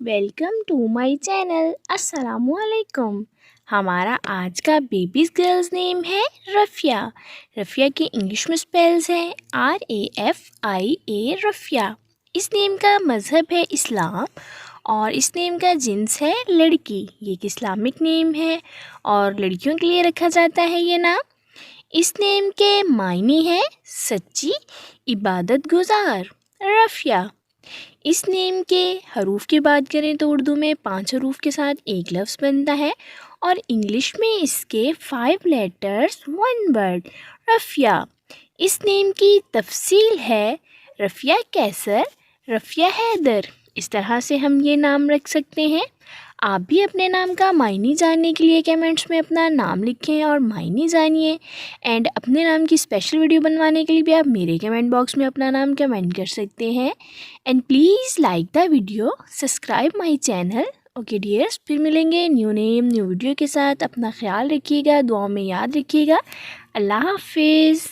Welcome to my channel. السلام علیکم. ہمارا آج کا بیبیز گرلز نیم ہے رفیہ. رفیہ کے انگلش میں سپیلز ہیں RAFIA رفیہ. اس نیم کا مذہب ہے اسلام اور اس نیم کا جنس ہے لڑکی. یہ ایک اسلامک نیم ہے اور لڑکیوں کے لیے رکھا جاتا ہے یہ نام. اس نیم کے معنی ہے سچی عبادت گزار. رفیہ. اس نیم کے حروف کی بات کریں تو اردو میں 5 حروف کے ساتھ ایک لفظ بنتا ہے اور انگلش میں اس کے 5 لیٹرز 1 ورڈ. رفیہ. اس نیم کی تفصیل ہے رفیہ کیسر، رفیہ حیدر. اس طرح سے ہم یہ نام رکھ سکتے ہیں. آپ بھی اپنے نام کا معنی جاننے کے لیے کمنٹس میں اپنا نام لکھیں اور معنی جانیے. اینڈ اپنے نام کی اسپیشل ویڈیو بنوانے کے لیے بھی آپ میرے کمنٹ باکس میں اپنا نام کمنٹ کر سکتے ہیں. And please like the video, subscribe my channel. Okay dears, پھر ملیں گے نیو نیم نیو ویڈیو کے ساتھ. اپنا خیال رکھیے گا، دعاؤں میں یاد رکھیے گا. اللہ حافظ.